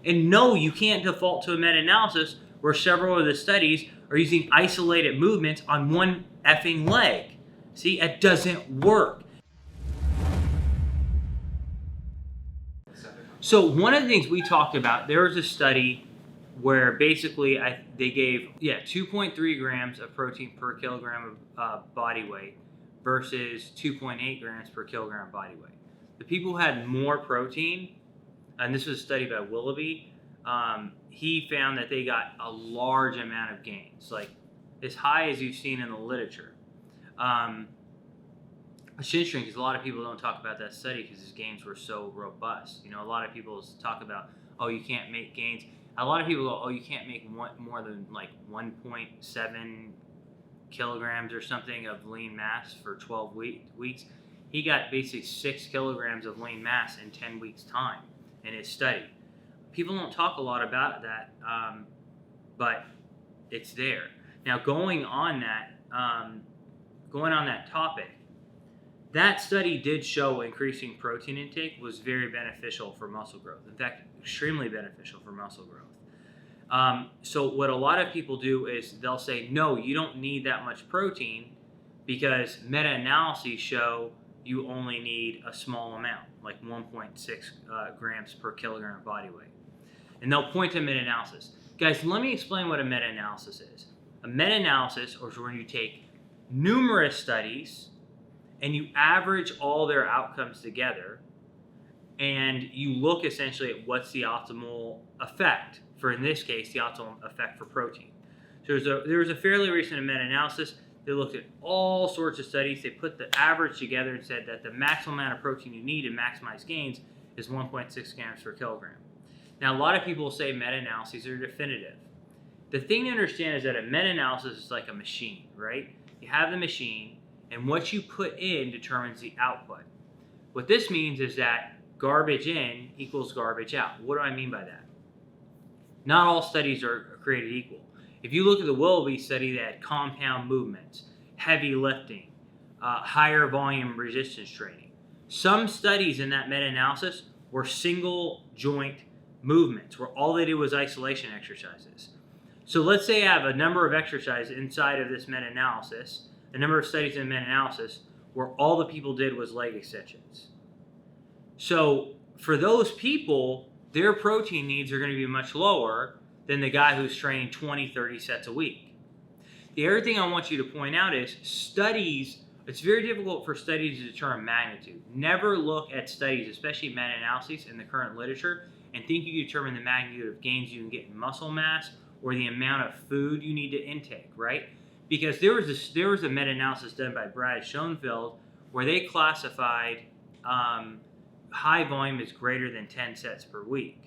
And no, you can't default to a meta-analysis where several of the studies are using isolated movements on one effing leg. See, it doesn't work. So one of the things we talked about, there was a study where basically they gave 2.3 grams of protein per kilogram of body weight versus 2.8 grams per kilogram of body weight. The people who had more protein, and this was a study by Willoughby, he found that they got a large amount of gains, like as high as you've seen in the literature. It's interesting because a lot of people don't talk about that study because his gains were so robust. You know, a lot of people talk about, oh, you can't make gains. A lot of people go, oh, you can't make more than like 1.7 kilograms or something of lean mass for 12 weeks. He got basically 6 kilograms of lean mass in 10 weeks' time in his study. People don't talk a lot about that, but it's there. Now, going on that topic, that study did show increasing protein intake was very beneficial for muscle growth. In fact, extremely beneficial for muscle growth. So what a lot of people do is they'll say, no, you don't need that much protein because meta-analyses show you only need a small amount, like 1.6 grams per kilogram of body weight. And they'll point to meta-analysis. Guys, let me explain what a meta-analysis is. A meta-analysis is when you take numerous studies and you average all their outcomes together and you look essentially at what's the optimal effect for, in this case, the optimal effect for protein. So there was a fairly recent meta-analysis. They looked at all sorts of studies. They put the average together and said that the maximum amount of protein you need to maximize gains is 1.6 grams per kilogram. Now, a lot of people say meta-analyses are definitive. The thing to understand is that a meta-analysis is like a machine, right? You have the machine, and what you put in determines the output. What this means is that garbage in equals garbage out. What do I mean by that? Not all studies are created equal. If you look at the Willoughby study that had compound movements, heavy lifting, higher volume resistance training, some studies in that meta-analysis were single joint movements where all they did was isolation exercises. So let's say I have a number of exercises inside of this meta-analysis, a number of studies in meta-analysis where all the people did was leg extensions. So for those people, their protein needs are going to be much lower than the guy who's training 20, 30 sets a week. The other thing I want you to point out is studies, it's very difficult for studies to determine magnitude. Never look at studies, especially meta-analyses in the current literature, and think you can determine the magnitude of gains you can get in muscle mass or the amount of food you need to intake, right? Because there was a meta-analysis done by Brad Schoenfeld where they classified high volume as greater than 10 sets per week.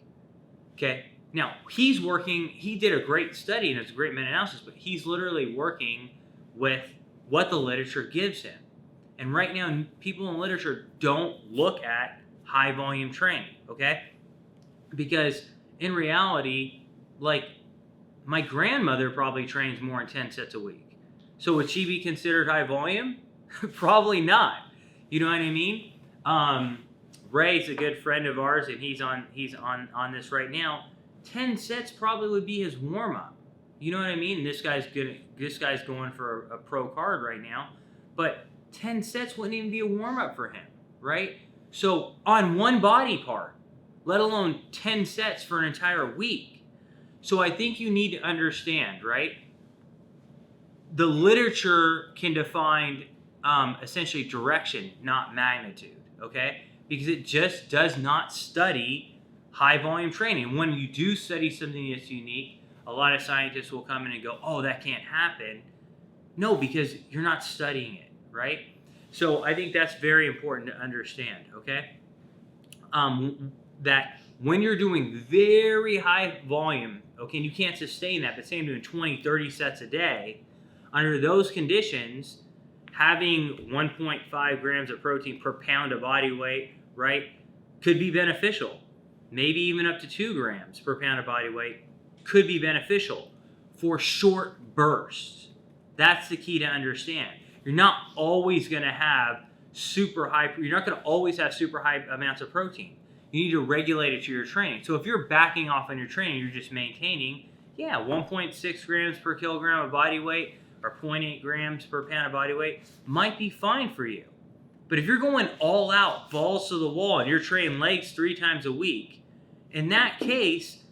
Okay, now he did a great study and it's a great meta-analysis, but he's literally working with what the literature gives him. And right now, people in literature don't look at high volume training, okay? Because in reality, like my grandmother probably trains more than 10 sets a week. So would she be considered high volume? Probably not. You know what I mean? Ray's a good friend of ours and he's on this right now. 10 sets probably would be his warm up. You know what I mean? This guy's going for a pro card right now, but 10 sets wouldn't even be a warm up for him, right? So on one body part, let alone 10 sets for an entire week. So I think you need to understand, right? The literature can define essentially direction, not magnitude, okay? Because it just does not study high volume training. When you do study something that's unique, a lot of scientists will come in and go, oh, that can't happen. No, because you're not studying it, right? So I think that's very important to understand, okay? That when you're doing very high volume, okay, and you can't sustain that, but say I'm doing 20, 30 sets a day, under those conditions, having 1.5 grams of protein per pound of body weight, right, could be beneficial. Maybe even up to 2 grams per pound of body weight could be beneficial for short bursts. That's the key to understand. You're not always going to have super high amounts of protein. You need to regulate it to your training. So if you're backing off on your training, you're just maintaining, 1.6 grams per kilogram of body weight or 0.8 grams per pound of body weight might be fine for you. But if you're going all out, balls to the wall, and you're training legs 3 times a week, in that case,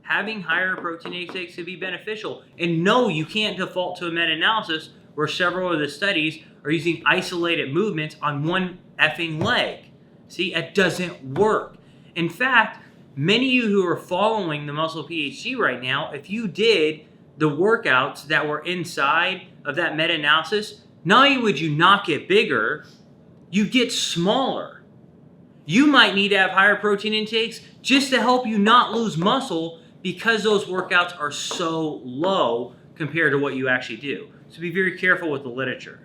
having higher protein intakes could be beneficial. And no, you can't default to a meta-analysis where several of the studies are using isolated movements on one effing leg. See, it doesn't work. In fact, many of you who are following the Muscle PhD right now, if you did the workouts that were inside of that meta-analysis, not only would you not get bigger, you get smaller. You might need to have higher protein intakes just to help you not lose muscle because those workouts are so low compared to what you actually do. So be very careful with the literature.